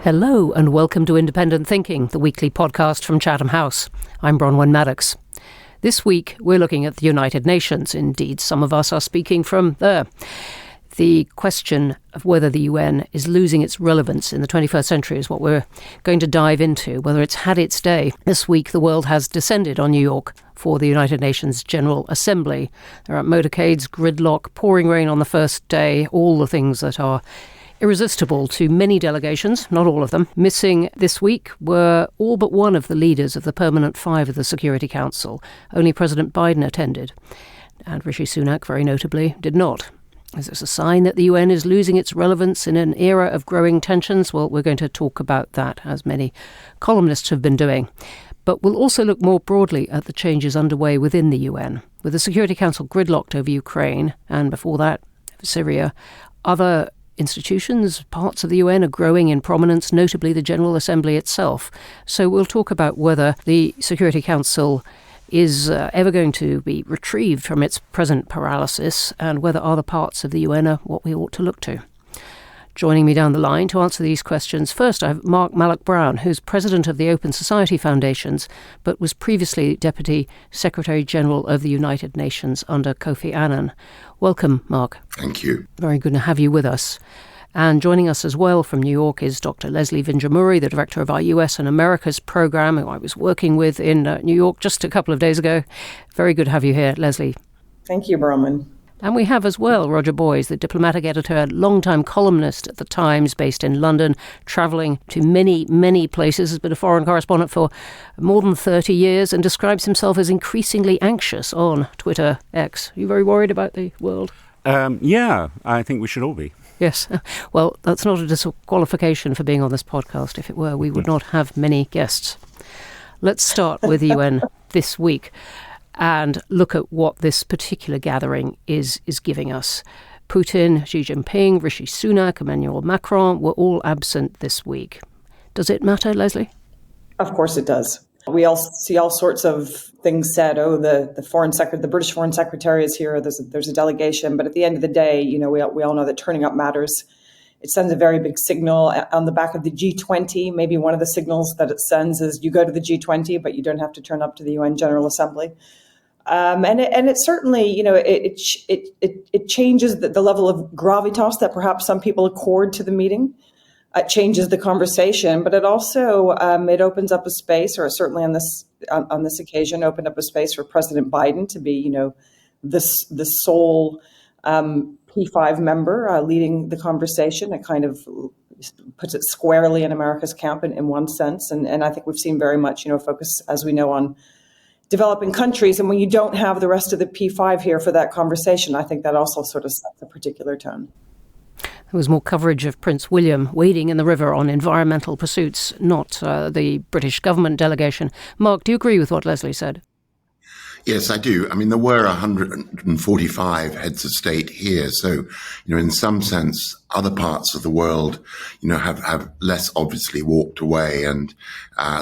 Hello and welcome to Independent Thinking, the weekly podcast from Chatham House. I'm Bronwen Maddox. This week we're looking at the United Nations. Indeed, some of us are speaking from there. The question of whether the UN is losing its relevance in the 21st century is what we're going to dive into, whether it's had its day. This week the world has descended on New York for the United Nations General Assembly. There are motorcades, gridlock, pouring rain on the first day, all the things that are irresistible to many delegations, not all of them. Missing this week were all but one of the leaders of the permanent five of the Security Council. Only President Biden attended, and Rishi Sunak, very notably, did not. Is this a sign that the UN is losing its relevance in an era of growing tensions? Well, we're going to talk about that, as many columnists have been doing. But we'll also look more broadly at the changes underway within the UN. With the Security Council gridlocked over Ukraine, and before that, Syria, other institutions, parts of the UN are growing in prominence, notably the General Assembly itself. So we'll talk about whether the Security Council is ever going to be retrieved from its present paralysis and whether other parts of the UN are what we ought to look to. Joining me down the line to answer these questions, first I have Mark Malloch-Brown, who's president of the Open Society Foundations, but was previously Deputy Secretary-General of the United Nations under Kofi Annan. Welcome, Mark. Thank you. Very good to have you with us. And joining us as well from New York is Dr. Leslie Vinjamuri, the director of our US and Americas program, who I was working with in New York just a couple of days ago. Very good to have you here, Leslie. Thank you, Bronwen. And we have as well Roger Boys, the diplomatic editor, longtime columnist at The Times, based in London, travelling to many, many places, has been a foreign correspondent for more than 30 years and describes himself as increasingly anxious on Twitter X. Are you very worried about the world? Yeah, I think we should all be. Yes. Well, that's not a disqualification for being on this podcast. If it were, we would not have many guests. Let's start with the UN this week and look at what this particular gathering is giving us. Putin, Xi Jinping, Rishi Sunak, Emmanuel Macron were all absent this week. Does it matter, Leslie? Of course it does. We all see all sorts of things said. Oh, the British Foreign Secretary is here. There's a delegation. But at the end of the day, we all know that turning up matters. It sends a very big signal on the back of the G20. Maybe one of the signals that it sends is you go to the G20, but you don't have to turn up to the UN General Assembly. And it certainly, it changes the level of gravitas that perhaps some people accord to the meeting. It changes the conversation, but it also it opens up a space, or certainly on this occasion, opened up a space for President Biden to be, the sole P5 member leading the conversation. It kind of puts it squarely in America's camp in one sense, and I think we've seen very much, focus, as we know, on developing countries. And when you don't have the rest of the P5 here for that conversation, I think that also sort of sets a particular tone. There was more coverage of Prince William wading in the river on environmental pursuits, not the British government delegation. Mark, do you agree with what Leslie said? Yes, I do. I mean, there were 145 heads of state here. So, in some sense, other parts of the world, have less obviously walked away. And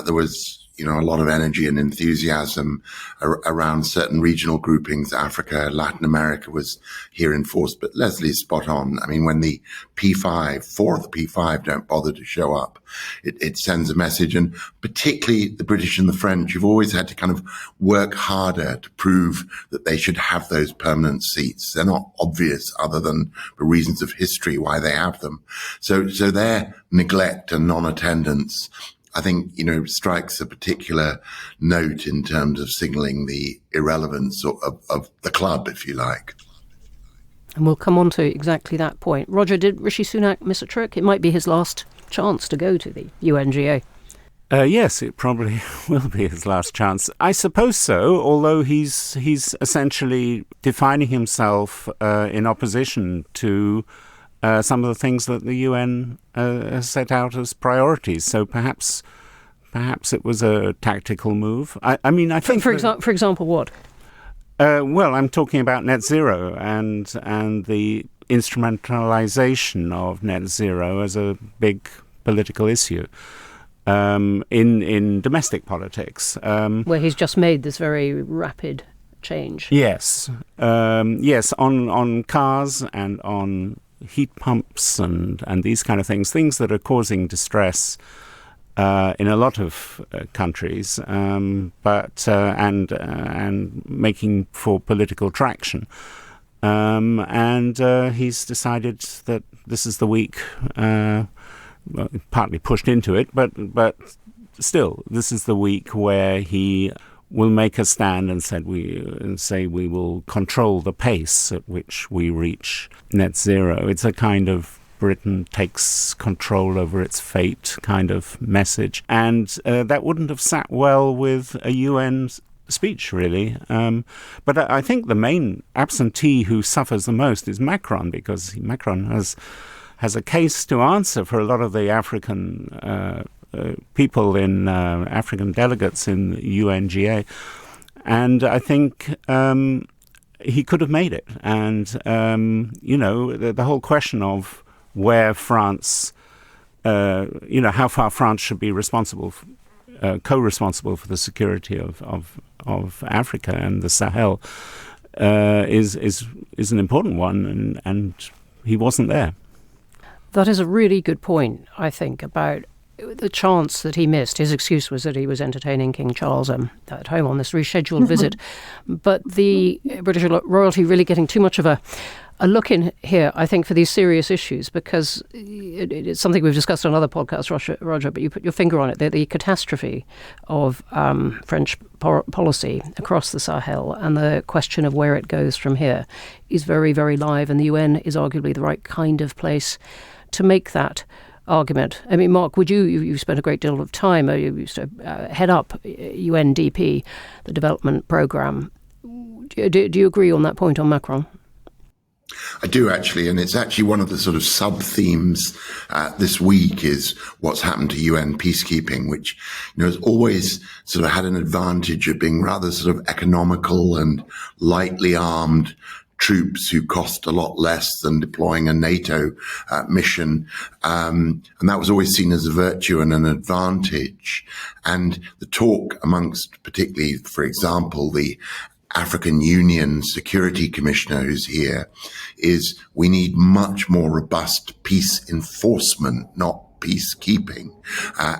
there was a lot of energy and enthusiasm around certain regional groupings. Africa, Latin America was here in force, but Leslie's spot on. I mean, when the four of the P5 don't bother to show up, it sends a message. And particularly the British and the French, you've always had to kind of work harder to prove that they should have those permanent seats. They're not obvious other than for reasons of history why they have them. So their neglect and non-attendance, I think, strikes a particular note in terms of signalling the irrelevance of the club, if you like. And we'll come on to exactly that point. Roger, did Rishi Sunak miss a trick? It might be his last chance to go to the UNGA. Yes, it probably will be his last chance. I suppose so, although he's essentially defining himself in opposition to some of the things that the UN has set out as priorities. So perhaps it was a tactical move. I think... For example, what? Well, I'm talking about net zero and the instrumentalization of net zero as a big political issue in domestic politics. Where he's just made this very rapid change. Yes. On cars and on heat pumps and these kind of things that are causing distress in a lot of countries, but making for political traction. And he's decided that this is the week, partly pushed into it, but still, this is the week where he will make a stand and say we will control the pace at which we reach net zero. It's a kind of Britain takes control over its fate kind of message. And that wouldn't have sat well with a UN speech, really. But I think the main absentee who suffers the most is Macron, because Macron has a case to answer for a lot of the African people in African delegates in the UNGA. And I think he could have made it. And, the whole question of where France, how far France should be responsible, co-responsible for the security of Africa and the Sahel is an important one, and he wasn't there. That is a really good point, I think, about the chance that he missed. His excuse was that he was entertaining King Charles at home on this rescheduled visit. But the British royalty really getting too much of a look in here, I think, for these serious issues, because it's something we've discussed on other podcasts, Roger, but you put your finger on it. The catastrophe of French policy across the Sahel and the question of where it goes from here is very, very live, and the UN is arguably the right kind of place to make that argument. I mean, Mark, you spent a great deal of time, you used to head up UNDP, the development programme. Do you agree on that point on Macron? I do, actually, and it's actually one of the sort of sub-themes this week is what's happened to UN peacekeeping, which has always sort of had an advantage of being rather sort of economical and lightly armed troops who cost a lot less than deploying a NATO mission. And that was always seen as a virtue and an advantage. And the talk amongst, particularly, for example, the African Union Security Commissioner who's here, is we need much more robust peace enforcement, not peacekeeping.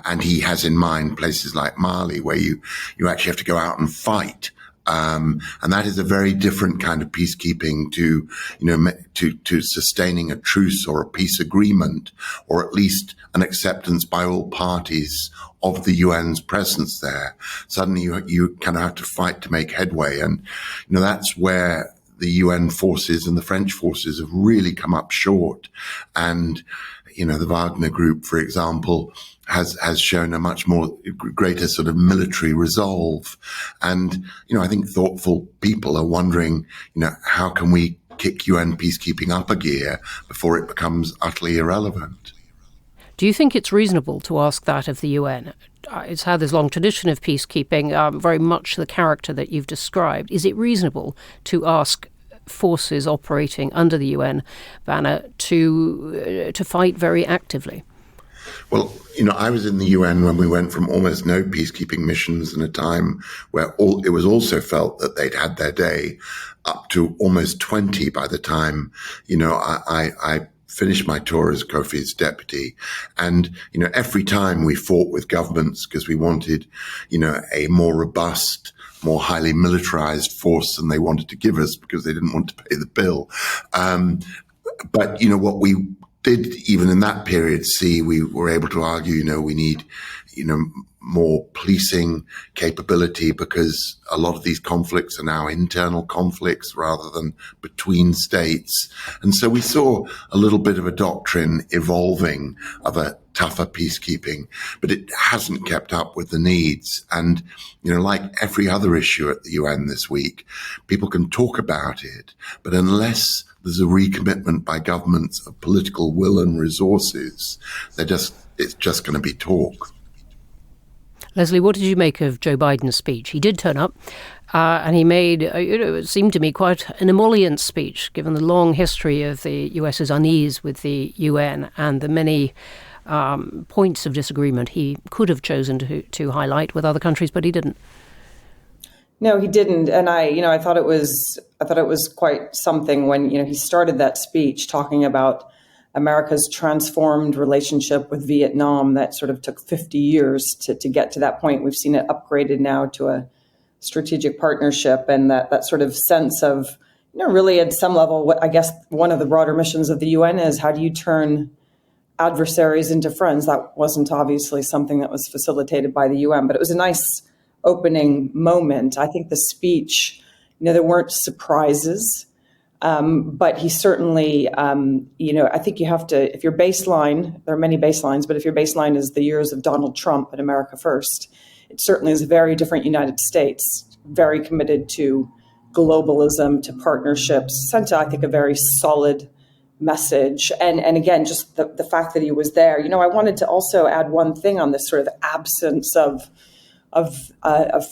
And he has in mind places like Mali, where you actually have to go out and fight. And that is a very different kind of peacekeeping to sustaining a truce or a peace agreement, or at least an acceptance by all parties of the UN's presence there. Suddenly you kind of have to fight to make headway. And, that's where the UN forces and the French forces have really come up short. And, the Wagner Group, for example, has shown a much more greater sort of military resolve. And, I think thoughtful people are wondering, how can we kick UN peacekeeping up a gear before it becomes utterly irrelevant? Do you think it's reasonable to ask that of the UN? It's had this long tradition of peacekeeping, very much the character that you've described. Is it reasonable to ask forces operating under the UN banner to fight very actively? Well, I was in the UN when we went from almost no peacekeeping missions in a time where it was also felt that they'd had their day, up to almost 20 by the time, I finished my tour as Kofi's deputy. And, every time we fought with governments because we wanted, a more robust, more highly militarized force than they wanted to give us because they didn't want to pay the bill. But, what we did even in that period we were able to argue, we need, more policing capability because a lot of these conflicts are now internal conflicts rather than between states. And so we saw a little bit of a doctrine evolving of a tougher peacekeeping, but it hasn't kept up with the needs. And, like every other issue at the UN this week, people can talk about it, but unless there's a recommitment by governments of political will and resources, it's just going to be talk. Leslie, what did you make of Joe Biden's speech? He did turn up, and he made, it seemed to me, quite an emollient speech, given the long history of the US's unease with the UN and the many points of disagreement he could have chosen to highlight with other countries, but he didn't. No, he didn't. And I thought it was quite something when, he started that speech talking about America's transformed relationship with Vietnam that sort of took 50 years to get to that point. We've seen it upgraded now to a strategic partnership, and that sort of sense of, really at some level, what I guess one of the broader missions of the UN is, how do you turn adversaries into friends? That wasn't obviously something that was facilitated by the UN, but it was a nice opening moment. I think the speech, there weren't surprises, but he certainly, I think you have to, if your baseline, there are many baselines, but if your baseline is the years of Donald Trump and America First, it certainly is a very different United States, very committed to globalism, to partnerships, sent, I think, a very solid message. And again, just the fact that he was there. I wanted to also add one thing on this sort of absence of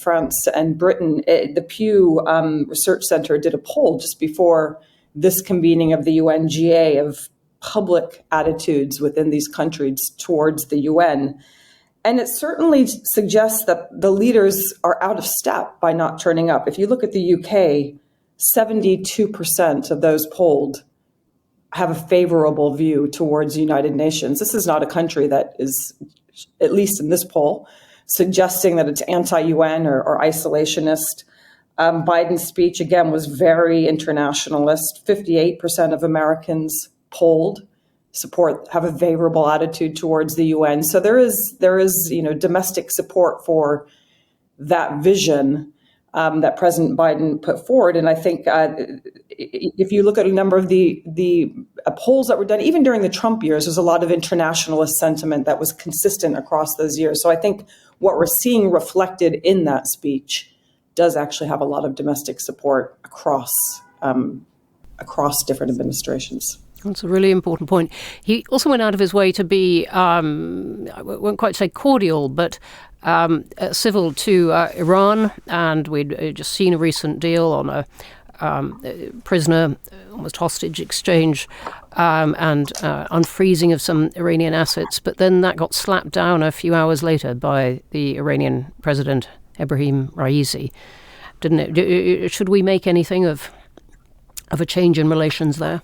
France and Britain. The Pew Research Center did a poll just before this convening of the UNGA of public attitudes within these countries towards the UN. And it certainly suggests that the leaders are out of step by not turning up. If you look at the UK, 72% of those polled have a favorable view towards the United Nations. This is not a country that is, at least in this poll, suggesting that it's anti-UN or isolationist. Biden's speech, again, was very internationalist. 58% of Americans polled have a favorable attitude towards the UN. So there is domestic support for that vision that President Biden put forward. And I think if you look at a number of the polls that were done, even during the Trump years, there's a lot of internationalist sentiment that was consistent across those years. So I think what we're seeing reflected in that speech does actually have a lot of domestic support across different administrations. That's a really important point. He also went out of his way to be, I won't quite say cordial, but civil to Iran. And we'd just seen a recent deal on a prisoner, almost hostage exchange, and unfreezing of some Iranian assets. But then that got slapped down a few hours later by the Iranian president, Ebrahim Raisi. Didn't it? Should we make anything of a change in relations there?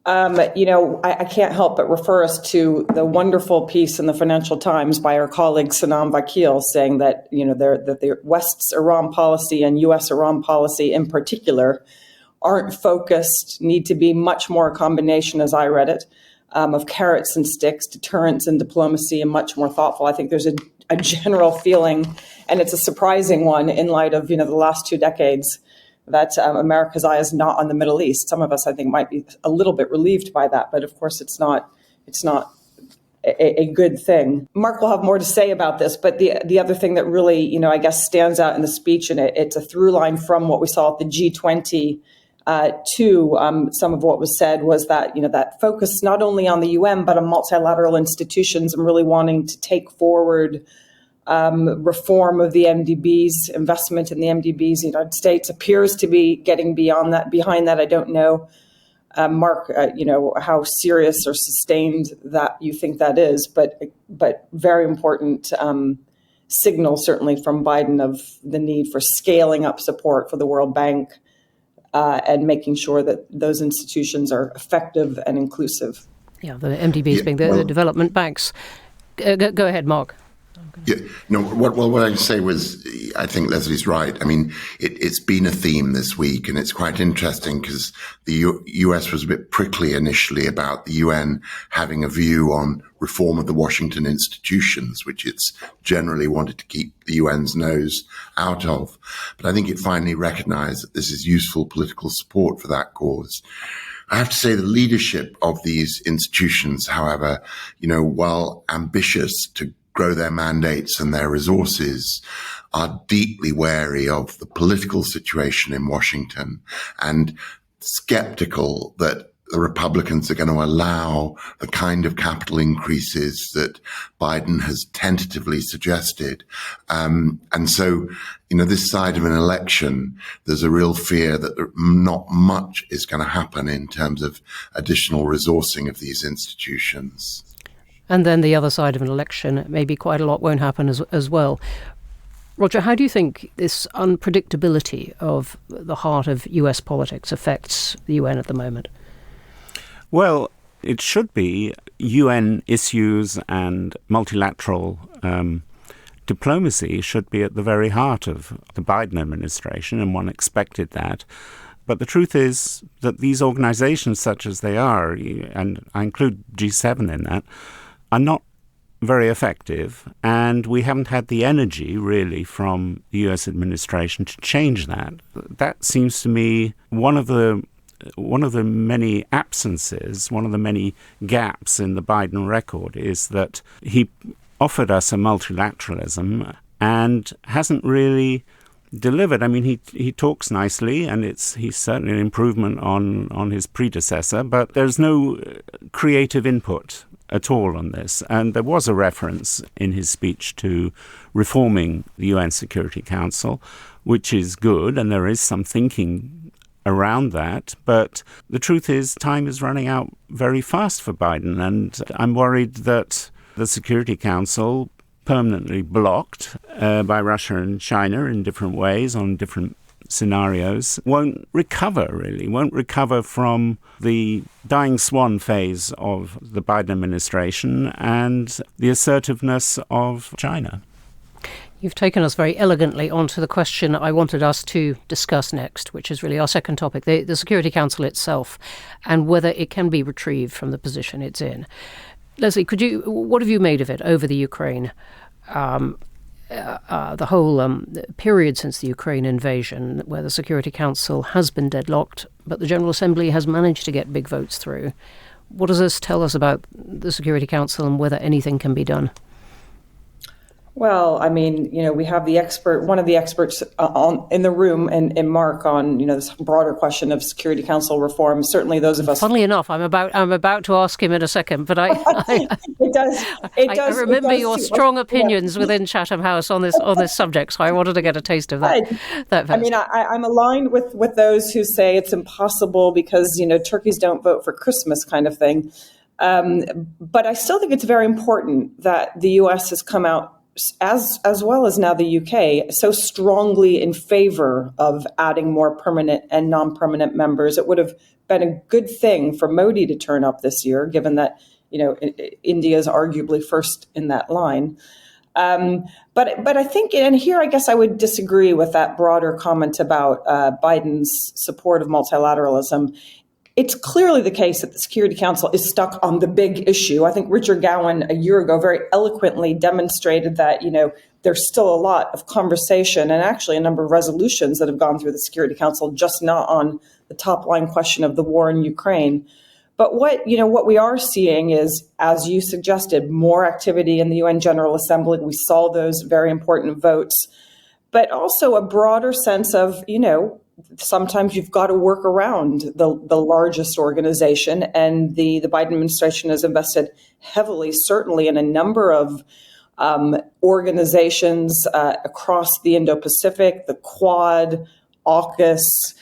I can't help but refer us to the wonderful piece in the Financial Times by our colleague Sanam Vakil saying that, that the West's Iran policy and U.S. Iran policy in particular aren't focused, need to be much more a combination, as I read it, of carrots and sticks, deterrence and diplomacy, and much more thoughtful. I think there's a general feeling, and it's a surprising one in light of, the last 2 decades, that America's eye is not on the Middle East. Some of us, I think, might be a little bit relieved by that, but of course it's not a good thing. Mark will have more to say about this, but the other thing that really, I guess, stands out in the speech, and it's a through line from what we saw at the G20 to some of what was said, was that, that focus not only on the UN, but on multilateral institutions and really wanting to take forward reform of the MDBs, investment in the MDBs. The United States appears to be getting behind that. I don't know, Mark, how serious or sustained that you think that is, but very important signal certainly from Biden of the need for scaling up support for the World Bank and making sure that those institutions are effective and inclusive. Yeah, the MDBs being the development banks. Go ahead, Mark. Yeah, no. What I say was, I think Leslie's right. I mean, it's been a theme this week, and it's quite interesting because the US was a bit prickly initially about the UN having a view on reform of the Washington institutions, which it's generally wanted to keep the UN's nose out of. But I think it finally recognized that this is useful political support for that cause. I have to say the leadership of these institutions, however, while ambitious to grow their mandates and their resources, are deeply wary of the political situation in Washington and skeptical that the Republicans are going to allow the kind of capital increases that Biden has tentatively suggested. And so, this side of an election, there's a real fear that not much is going to happen in terms of additional resourcing of these institutions. And then the other side of an election, maybe quite a lot won't happen as well. Roger, how do you think this unpredictability of the heart of US politics affects the UN at the moment? Well, It should be UN issues and multilateral diplomacy should be at the very heart of the Biden administration, and one expected that. But the truth is that these organizations, such as they are, and I include G7 in that, are not very effective, and we haven't had the energy, really, from the US administration to change that. That seems to me one of the many absences, one of the many gaps in the Biden record is that he offered us a multilateralism and hasn't really delivered. I mean, he talks nicely, and he's certainly an improvement on his predecessor, but there's no creative input at all on this. And there was a reference in his speech to reforming the UN Security Council, which is good, and there is some thinking around that. But the truth is, time is running out very fast for Biden, and I'm worried that the Security Council, permanently blocked by Russia and China in different ways on different scenarios, won't recover from the dying swan phase of the Biden administration and the assertiveness of China. You've taken us very elegantly onto the question I wanted us to discuss next, which is really our second topic, the Security Council itself, and whether it can be retrieved from the position it's in. Leslie, what have you made of it over the Ukraine? The whole period since the Ukraine invasion, where the Security Council has been deadlocked, but the General Assembly has managed to get big votes through. What does this tell us about the Security Council and whether anything can be done? Well, I mean, we have one of the experts in the room, and Mark, on this broader question of Security Council reform. Certainly, those of us. Funnily enough, I'm about to ask him in a second, but I remember your strong opinions within Chatham House on this subject, so I wanted to get a taste of that. I mean, I'm aligned with those who say it's impossible because turkeys don't vote for Christmas, kind of thing. But I still think it's very important that the U.S. has come out, as well as now the UK, so strongly in favor of adding more permanent and non-permanent members. It would have been a good thing for Modi to turn up this year, given that India is arguably first in that line. But I think, and here I guess I would disagree with that broader comment about Biden's support of multilateralism. It's clearly the case that the Security Council is stuck on the big issue. I think Richard Gowan a year ago very eloquently demonstrated that, there's still a lot of conversation and actually a number of resolutions that have gone through the Security Council, just not on the top line question of the war in Ukraine. But what we are seeing is, as you suggested, more activity in the UN General Assembly. We saw those very important votes, but also a broader sense of, sometimes you've got to work around the largest organization, and the Biden administration has invested heavily, certainly, in a number of organizations across the Indo-Pacific, the Quad, AUKUS,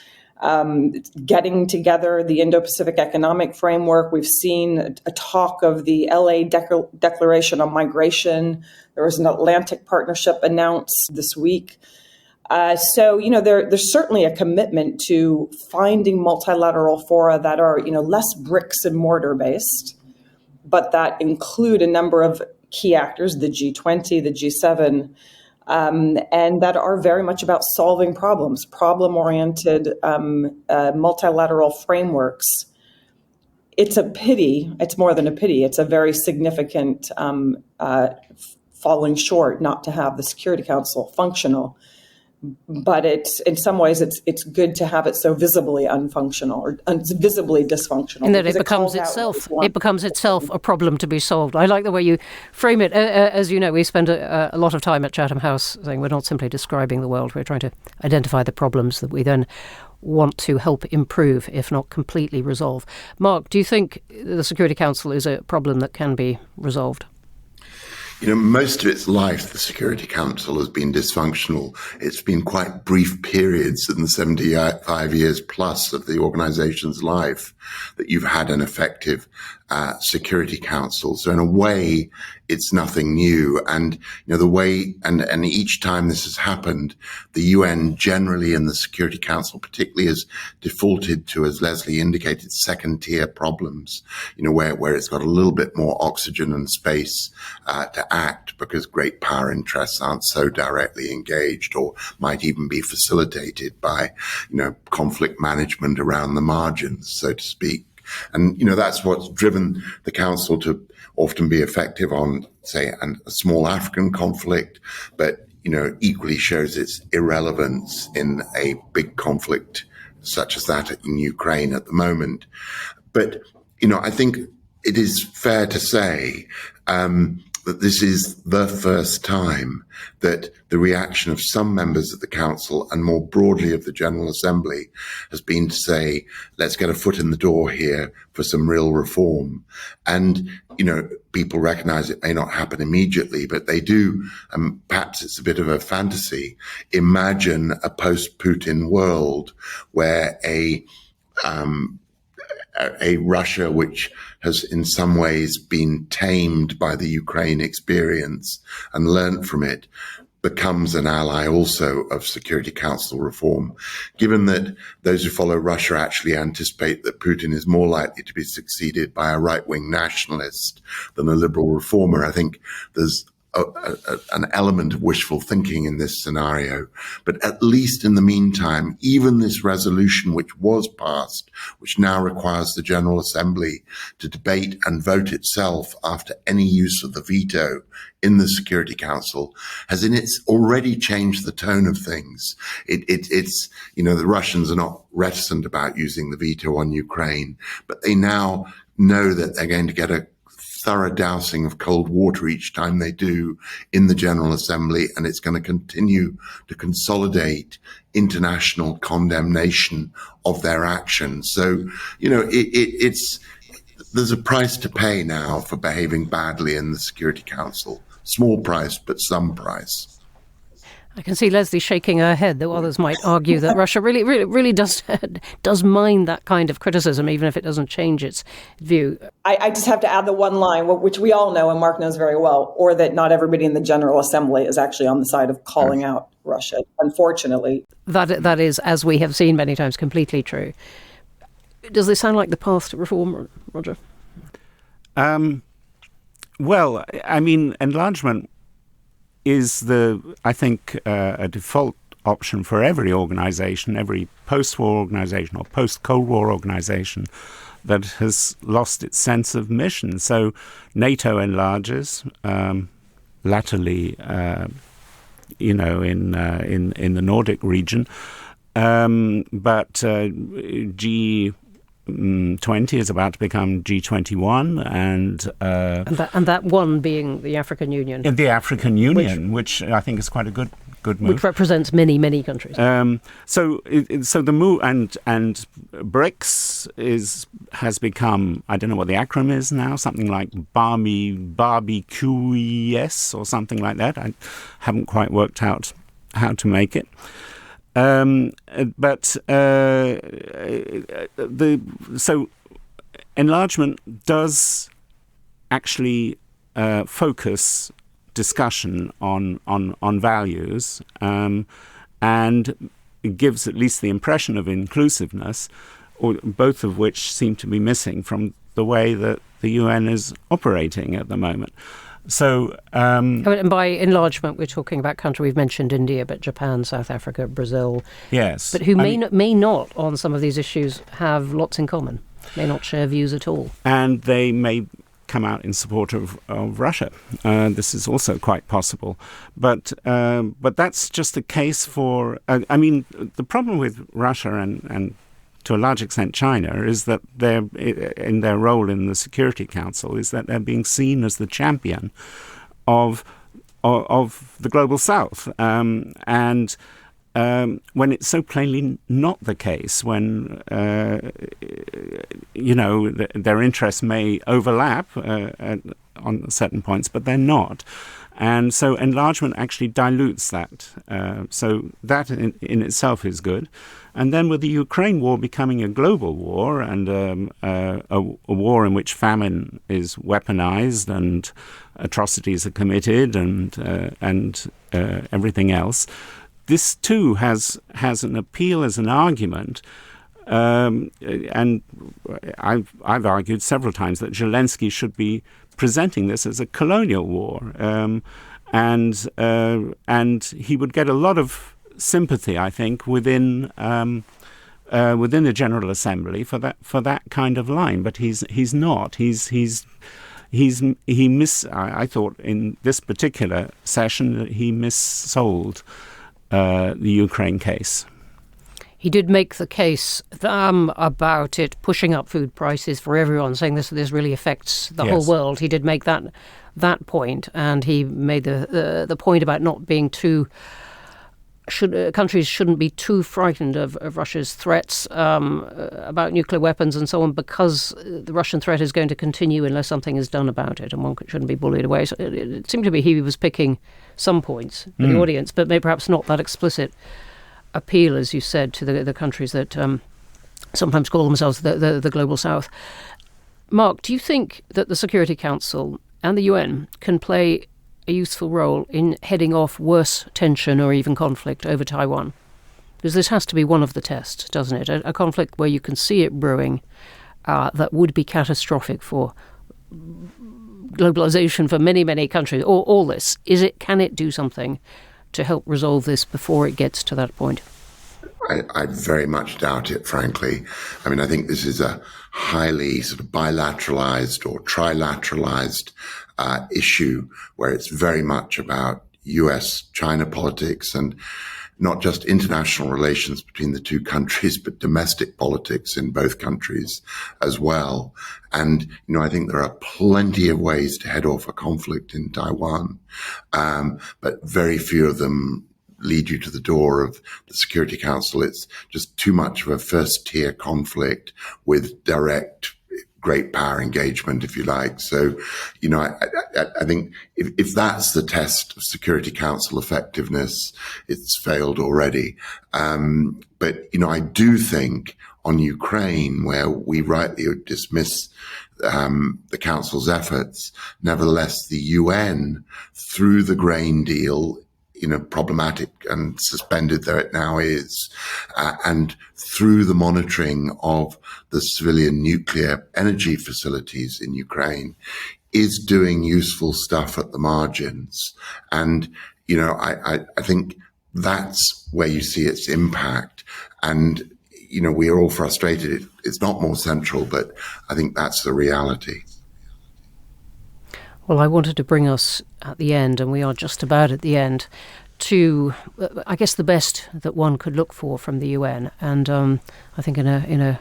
getting together the Indo-Pacific Economic Framework. We've seen a talk of the LA Declaration on Migration. There was an Atlantic Partnership announced this week. So there's certainly a commitment to finding multilateral fora that are, less bricks and mortar based, but that include a number of key actors, the G20, the G7, and that are very much about solving problems, problem-oriented multilateral frameworks. It's a pity. It's more than a pity. It's a very significant falling short not to have the Security Council functional. But in some ways, it's good to have it so visibly unfunctional or visibly dysfunctional. And that it becomes itself a problem to be solved. I like the way you frame it. As you know, we spend a lot of time at Chatham House saying we're not simply describing the world. We're trying to identify the problems that we then want to help improve, if not completely resolve. Mark, do you think the Security Council is a problem that can be resolved? Most of its life, the Security Council has been dysfunctional. It's been quite brief periods in the 75 years plus of the organization's life that you've had an effective Security Council. So in a way, it's nothing new. And, the way, and each time this has happened, the UN generally and the Security Council particularly has defaulted to, as Leslie indicated, second tier problems, where it's got a little bit more oxygen and space to act because great power interests aren't so directly engaged or might even be facilitated by, conflict management around the margins, so to speak. And, that's what's driven the council to often be effective on, say, a small African conflict, but, equally shows its irrelevance in a big conflict such as that in Ukraine at the moment. But, I think it is fair to say that this is the first time that the reaction of some members of the council and more broadly of the General Assembly has been to say, let's get a foot in the door here for some real reform. And, people recognize it may not happen immediately, but they do, and perhaps it's a bit of a fantasy, imagine a post-Putin world where a Russia which has in some ways been tamed by the Ukraine experience and learnt from it becomes an ally also of Security Council reform. Given that those who follow Russia actually anticipate that Putin is more likely to be succeeded by a right-wing nationalist than a liberal reformer, I think there's an element of wishful thinking in this scenario. But at least in the meantime, even this resolution which was passed, which now requires the General Assembly to debate and vote itself after any use of the veto in the Security Council, has in its already changed the tone of things. It's the Russians are not reticent about using the veto on Ukraine, but they now know that they're going to get a thorough dousing of cold water each time they do in the General Assembly, and it's going to continue to consolidate international condemnation of their actions. So, there's a price to pay now for behaving badly in the Security Council. Small price, but some price. I can see Leslie shaking her head, though others might argue that Russia really does mind that kind of criticism, even if it doesn't change its view. I just have to add the one line, which we all know and Mark knows very well, or that not everybody in the General Assembly is actually on the side of calling out Russia, unfortunately. That is, as we have seen many times, completely true. Does this sound like the path to reform, Roger? Well, I mean, enlargement is a default option for every organization, every post-war organization or post-Cold War organization that has lost its sense of mission. So NATO enlarges, latterly, in the Nordic region, but G20 is about to become G21, and that one being the African Union. The African Union, which I think is quite a good move. Which represents many countries. So the move and BRICS has become, I don't know what the acronym is now, something like BARBQES or something like that. I haven't quite worked out how to make it. So enlargement does actually focus discussion on values, and it gives at least the impression of inclusiveness, or both of which seem to be missing from the way that the UN is operating at the moment. So, and by enlargement, we're talking about countries. We've mentioned India, but Japan, South Africa, Brazil. Yes, but who may not on some of these issues have lots in common, may not share views at all, and they may come out in support of Russia. This is also quite possible, but that's just a case for. I mean, the problem with Russia and to a large extent China is that they're in their role in the Security Council is that they're being seen as the champion of the global South, and when it's so plainly not the case, when their interests may overlap on certain points, but they're not. And so enlargement actually dilutes that. So that in itself is good. And then with the Ukraine war becoming a global war and a war in which famine is weaponized and atrocities are committed and everything else, this too has an appeal as an argument. And I've argued several times that Zelensky should be presenting this as a colonial war, and he would get a lot of sympathy, I think, within the General Assembly for that kind of line. But he's not. I thought in this particular session that he missold the Ukraine case. He did make the case about it pushing up food prices for everyone, saying this really affects the whole world. He did make that point, and he made the point about not being too. Countries shouldn't be too frightened of Russia's threats about nuclear weapons and so on, because the Russian threat is going to continue unless something is done about it, and one shouldn't be bullied away. So it seemed to me he was picking some points for the audience, but maybe perhaps not that explicit appeal, as you said, to the countries that sometimes call themselves the global south. Mark, do you think that the Security Council and the UN can play a useful role in heading off worse tension or even conflict over Taiwan? Because this has to be one of the tests, doesn't it? A conflict where you can see it brewing that would be catastrophic for globalization for many, many countries. All this, can it do something to help resolve this before it gets to that point? I very much doubt it, frankly. I mean, I think this is a highly sort of bilateralized or trilateralized issue where it's very much about US-China politics, and not just international relations between the two countries, but domestic politics in both countries as well. And, I think there are plenty of ways to head off a conflict in Taiwan, but very few of them lead you to the door of the Security Council. It's just too much of a first-tier conflict with direct great power engagement, if you like. So, I think if that's the test of Security Council effectiveness, it's failed already. But, I do think on Ukraine, where we rightly dismiss the Council's efforts, nevertheless, the UN, through the grain deal, problematic and suspended though it now is, and through the monitoring of the civilian nuclear energy facilities in Ukraine, is doing useful stuff at the margins. And, I think that's where you see its impact. And, we are all frustrated. It's not more central, but I think that's the reality. Well, I wanted to bring us at the end, and we are just about at the end, to, I guess, the best that one could look for from the UN. And I think in a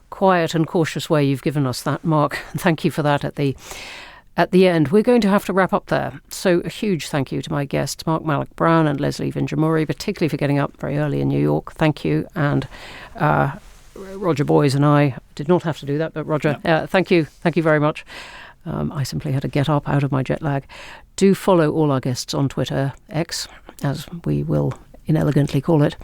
quiet and cautious way, you've given us that, Mark. Thank you for that at the end. We're going to have to wrap up there. So a huge thank you to my guests, Mark Malloch-Brown and Leslie Vinjamuri, particularly for getting up very early in New York. Thank you. And Roger Boys and I did not have to do that, but Roger, thank you. Thank you very much. I simply had to get up out of my jet lag. Do follow all our guests on Twitter, X, as we will inelegantly call it.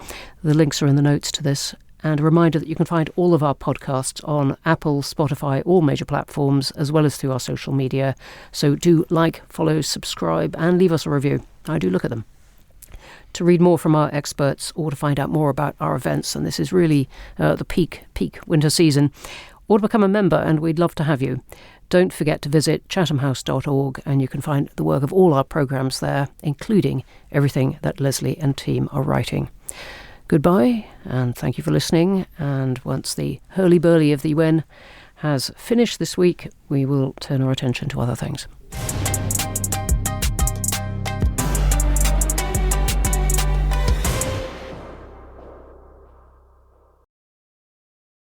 The links are in the notes to this. And a reminder that you can find all of our podcasts on Apple, Spotify, all major platforms, as well as through our social media. So do like, follow, subscribe, and leave us a review. I do look at them. To read more from our experts or to find out more about our events, and this is really the peak winter season, or to become a member, and we'd love to have you. Don't forget to visit chathamhouse.org, and you can find the work of all our programmes there, including everything that Leslie and team are writing. Goodbye, and thank you for listening. And once the hurly-burly of the UN has finished this week, we will turn our attention to other things.